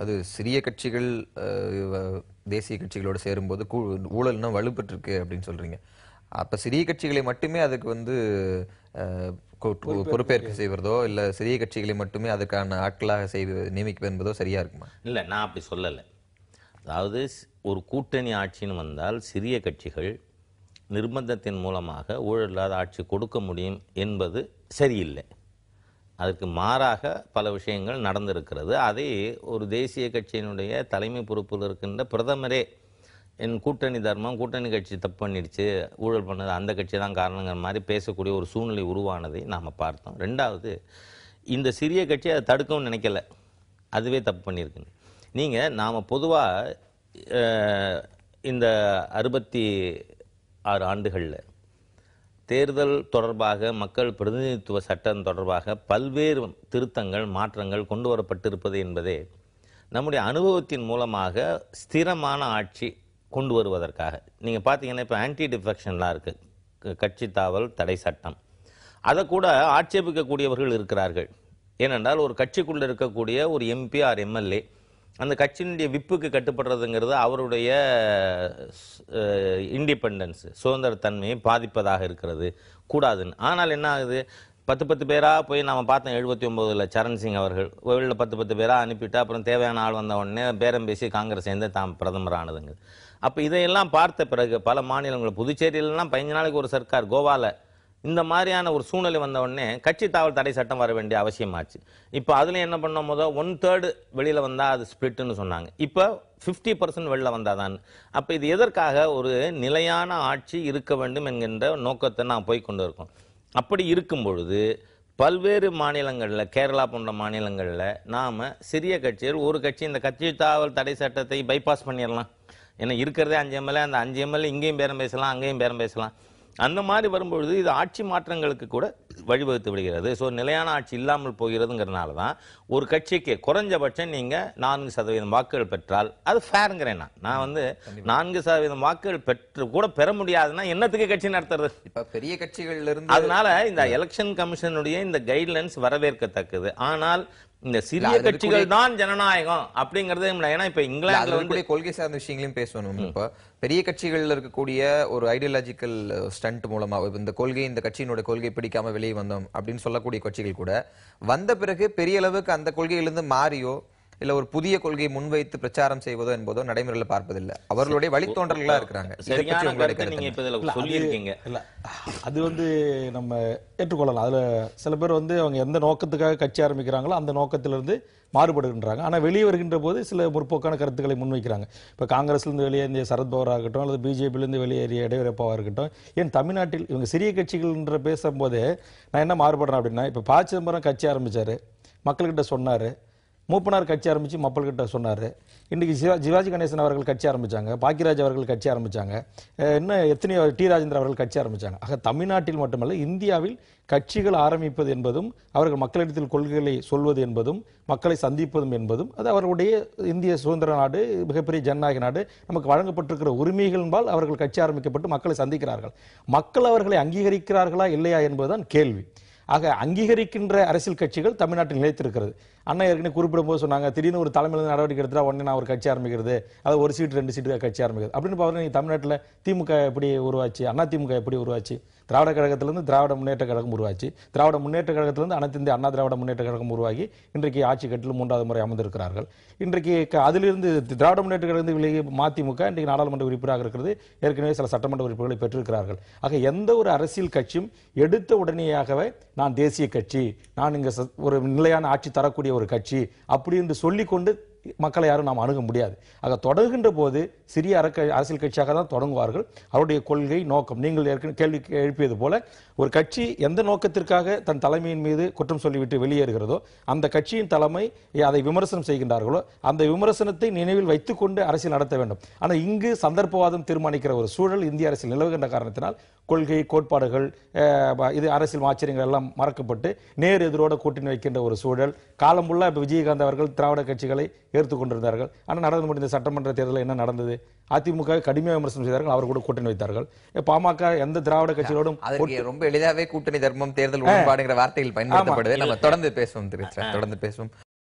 அது சிறிய கட்சிகள் தேசிய கட்சிகளோடு சேரும்போது ஊழல் இன்னும் வலுப்பெற்றிருக்கு அப்படின்னு சொல்றீங்க. அப்ப சிறிய கட்சிகளை மட்டுமே அதுக்கு வந்து பொறுப்பேற்க செய்வதோ இல்ல சிறிய கட்சிகளை மட்டுமே அதுக்கான ஆட்களாக நியமிக்க என்பதோ சரியா இருக்குமா? இல்ல, நான் அப்படி சொல்லலை. அதாவது ஒரு கூட்டணி ஆட்சின்னு வந்தால் சிறிய கட்சிகள் நிர்பந்தத்தின் மூலமாக ஊழல் இல்லாத ஆட்சி கொடுக்க முடியும் என்பது சரியில்லை. அதற்கு மாறாக பல விஷயங்கள் நடந்திருக்கிறது. அதை ஒரு தேசிய கட்சியினுடைய தலைமை பொறுப்பில் இருக்கின்ற பிரதமரே என் கூட்டணி தர்மம், கூட்டணி கட்சி தப்பு பண்ணிடுச்சு, ஊழல் பண்ணது அந்த கட்சி தான் காரணங்கிற மாதிரி பேசக்கூடிய ஒரு சூழ்நிலை உருவானதை நாம் பார்த்தோம். ரெண்டாவது, இந்த சிறிய கட்சி அதை தடுக்கவும் நினைக்கல, அதுவே தப்பு பண்ணியிருக்குங்க. நீங்கள் நாம் பொதுவாக இந்த 66 ஆண்டுகளில் தேர்தல் தொடர்பாக, மக்கள் பிரதிநிதித்துவ சட்டம் தொடர்பாக பல்வேறு திருத்தங்கள், மாற்றங்கள் கொண்டு வரப்பட்டிருப்பது என்பதே நம்முடைய அனுபவத்தின் மூலமாக ஸ்திரமான ஆட்சி கொண்டு வருவதற்காக. நீங்கள் பார்த்தீங்கன்னா இப்போ ஆன்டி டிஃபெக்ஷன்லாம் இருக்குது, கட்சி தாவல் தடை சட்டம். அதை கூட ஆட்சேபிக்கக்கூடியவர்கள் இருக்கிறார்கள். ஏனென்றால் ஒரு கட்சிக்குள்ளே இருக்கக்கூடிய ஒரு எம்பி ஆர் எம்எல்ஏ அந்த கட்சியினுடைய விப்புக்கு கட்டுப்படுறதுங்கிறது அவருடைய இண்டிபெண்டன்ஸ், சுதந்திரத்தன்மையை பாதிப்பதாக இருக்கிறது, கூடாதுன்னு. ஆனால் என்ன ஆகுது, 10 பேராக போய் நாம் பார்த்தோம் 79 சரண் சிங் அவர்கள் வெளியில் 10 பேராக அனுப்பிட்டு அப்புறம் தேவையான ஆள் வந்த உடனே பேரம் பேசி காங்கிரஸ் சேர்ந்து தாம் பிரதமர் ஆனதுங்க. அப்போ இதையெல்லாம் பார்த்த பிறகு பல மாநிலங்கள், புதுச்சேரியிலலாம் 15 நாளைக்கு ஒரு சர்க்கார், கோவாவில் இந்த மாதிரியான ஒரு சூழ்நிலை வந்த உடனே கட்சி தாவல் தடை சட்டம் வர வேண்டிய அவசியமாச்சு. இப்போ அதில் என்ன பண்ணோம், முதல் 1/3 வெளியில் வந்தால் அது ஸ்பிளிட்னு சொன்னாங்க. இப்போ 50% வெளில வந்தாதான். அப்போ இது எதற்காக, ஒரு நிலையான ஆட்சி இருக்க வேண்டும் என்கின்ற நோக்கத்தை நான் போய் கொண்டு இருக்கோம். அப்படி இருக்கும் பொழுது பல்வேறு மாநிலங்களில், கேரளா போன்ற மாநிலங்களில் நாம் சிறிய கட்சிகள், ஒரு கட்சி இந்த கட்சி தாவல் தடை சட்டத்தை பைபாஸ் பண்ணிடலாம். ஏன்னா இருக்கிறதே 5 எம்எல்ஏ, அந்த 5 எம்எல்ஏ இங்கேயும் பேரம் பேசலாம், அங்கேயும் பேரம் பேசலாம். அந்த மாதிரி வரும்பொழுது இது ஆட்சி மாற்றங்களுக்கு கூட வழிவகுத்து விடுகிறது. ஸோ நிலையான ஆட்சி இல்லாமல் போகிறதுங்கிறதுனால தான் ஒரு கட்சிக்கு குறைஞ்சபட்சம் நீங்கள் 4% வாக்குகள் பெற்றால் அது ஃபேருங்கிறேன். நான் வந்து 4% வாக்குகள் பெற்று கூட பெற முடியாதுன்னா என்னத்துக்கு கட்சி நடத்துறது? இப்போ பெரிய கட்சிகள்ல இருந்து. அதனால இந்த எலெக்ஷன் கமிஷனுடைய இந்த கைட்லைன்ஸ் வரவேற்கத்தக்கது. ஆனால் இந்த சிறிய கட்சிகள் தான் ஜனநாயகம் அப்படிங்கறது. ஏன்னா இப்ப இங்கிலாந்துல வந்து கொள்கை சார்ந்த விஷயங்களையும் பேசணும். இப்ப பெரிய கட்சிகள்ல இருக்கக்கூடிய ஒரு ஐடியாலஜிக்கல் ஸ்டண்ட் மூலமா இந்த கொள்கை, இந்த கட்சியினுடைய கொள்கை பிடிக்காம வெளியே வந்தோம் அப்படின்னு சொல்லக்கூடிய கட்சிகள் கூட வந்த பிறகு பெரிய அளவுக்கு அந்த கொள்கையிலிருந்து மாறியோ இல்ல ஒரு புதிய கொள்கையை முன்வைத்து பிரச்சாரம் செய்வதோ என்பதோ நடைமுறையில் பார்ப்பதில்லை. அவர்களுடைய வழித்தோன்றல்களா இருக்கிறாங்க. அது வந்து நம்ம ஏற்றுக்கொள்ளலாம். அதுல சில பேர் வந்து அவங்க எந்த நோக்கத்துக்காக கட்சி ஆரம்பிக்கிறாங்களோ அந்த நோக்கத்திலிருந்து மாறுபடுகின்றாங்க. ஆனால் வெளியே வருகின்ற போது சில முற்போக்கான கருத்துக்களை முன்வைக்கிறாங்க. இப்போ காங்கிரஸ்லேருந்து வெளியேறிய சரத்பவாராக இருக்கட்டும், அல்லது பிஜேபியிலேருந்து வெளியேறிய எடப்பாடியாவாக இருக்கட்டும், ஏன் தமிழ்நாட்டில் இவங்க சிறிய கட்சிகள்ன்ற பேசும்போது நான் என்ன மாறுபடுறேன் அப்படின்னா, இப்போ ப. சிதம்பரம் கட்சி ஆரம்பித்தார், மக்கள்கிட்ட சொன்னார். மூப்பனார் கட்சி ஆரம்பித்து மக்கள்கிட்ட சொன்னார். இன்றைக்கி சிவாஜி கணேசன் அவர்கள் கட்சி ஆரம்பித்தாங்க, பாக்கியராஜ் அவர்கள் கட்சி ஆரம்பித்தாங்க, இன்னும் எத்தனையோ டி. ராஜேந்திர அவர்கள் கட்சி ஆரம்பித்தாங்க. ஆக தமிழ்நாட்டில் மட்டுமல்ல, இந்தியாவில் கட்சிகள் ஆரம்பிப்பது என்பதும் அவர்கள் மக்களிடத்தில் கொள்கைகளை சொல்வது என்பதும் மக்களை சந்திப்பதும் என்பதும் அது அவர்களுடைய இந்திய சுதந்திர நாடு, மிகப்பெரிய ஜனநாயக நாடு, நமக்கு வழங்கப்பட்டிருக்கிற உரிமைகளின்பால் அவர்கள் கட்சி ஆரம்பிக்கப்பட்டு மக்களை சந்திக்கிறார்கள். மக்கள் அவர்களை அங்கீகரிக்கிறார்களா இல்லையா என்பதுதான் கேள்வி. ஆக அங்கீகரிக்கின்ற அரசியல் கட்சிகள் தமிழ்நாட்டில் நிலைத்திருக்கிறது. அண்ணா ஏற்கனவே குறிப்பிடும் போது சொன்னாங்க, திடீர்னு ஒரு தலைமையில் நடவடிக்கை எடுத்தால் உடனே நான் ஒரு கட்சி ஆரம்பிக்கிறது, அது 1 சீட் 2 சீட்டு கட்சி ஆரம்பிக்கிறது அப்படின்னு பார்த்தா, நீங்கள் தமிழ்நாட்டில் திமுக எப்படி உருவாச்சு, அண்ணா திமுக எப்படி உருவாச்சு, திராவிட கழகத்திலிருந்து திராவிட முன்னேற்ற கழகம் உருவாச்சு, திராவிட முன்னேற்ற கழகத்திலிருந்து அனைத்து இந்திய அண்ணா திராவிட முன்னேற்ற கழகம் உருவாகி இன்றைக்கு ஆட்சி கட்டில் 3வது முறை அமர்ந்திருக்கிறார்கள். இன்றைக்கு அதிலிருந்து திராவிட முன்னேற்ற கழகத்தில் விலகி மதிமுக இன்றைக்கு நாடாளுமன்ற உறுப்பினராக இருக்கிறது, ஏற்கனவே சில சட்டமன்ற உறுப்பினர்களை பெற்றிருக்கிறார்கள். ஆக எந்த ஒரு அரசியல் கட்சியும் எடுத்த உடனேயாகவே நான் தேசிய கட்சி, நான் இங்கே ஒரு நிலையான ஆட்சி தரக்கூடிய ஒரு கட்சி அப்படி என்று சொல்லிக்கொண்டு மக்களை யாரும் நாம் அணுக முடியாது. ஆக தொடங்குகின்ற போது சிறிய அரசியல் கட்சியாக தான் தொடங்குவார்கள். அவருடைய கொள்கை, நோக்கம், நீங்கள் ஏற்கனவே கேள்வி எழுப்பியது போல ஒரு கட்சி எந்த நோக்கத்திற்காக தன் தலைமையின் மீது குற்றம் சொல்லிவிட்டு வெளியேறுகிறதோ அந்த கட்சியின் தலைமை அதை விமர்சனம் செய்கின்றார்களோ அந்த விமர்சனத்தை நினைவில் வைத்துக்கொண்டு அரசியல் நடத்த வேண்டும். ஆனால் இங்கு சந்தர்ப்பவாதம் தீர்மானிக்கிற ஒரு சூழல் இந்திய அரசியல் நிலவுகின்ற காரணத்தினால் கொள்கை, கோட்பாடுகள், இது அரசியல் ஆச்சரியங்கள் எல்லாம் மறக்கப்பட்டு நேர் எதிரோட கூட்டணி வைக்கின்ற ஒரு சூழல். காலம் ஃபுல்லா இப்போ விஜயகாந்த் அவர்கள் திராவிட கட்சிகளை ஏற்றுக்கொண்டிருந்தார்கள். ஆனால் நடந்து முடிந்த சட்டமன்ற தேர்தலில் என்ன நடந்தது? அதிமுக கடுமையாக விமர்சனம் செய்தார்கள், அவர் கூட கூட்டணி வைத்தார்கள். பாமக எந்த திராவிட கட்சிகளோடும் ரொம்ப எளிதாவே கூட்டணி தர்மம், தேர்தல் உடன்பாடுங்கிற வார்த்தைகள் பயன்படுத்தப்படுது. நம்ம தொடர்ந்து பேசுவோம்.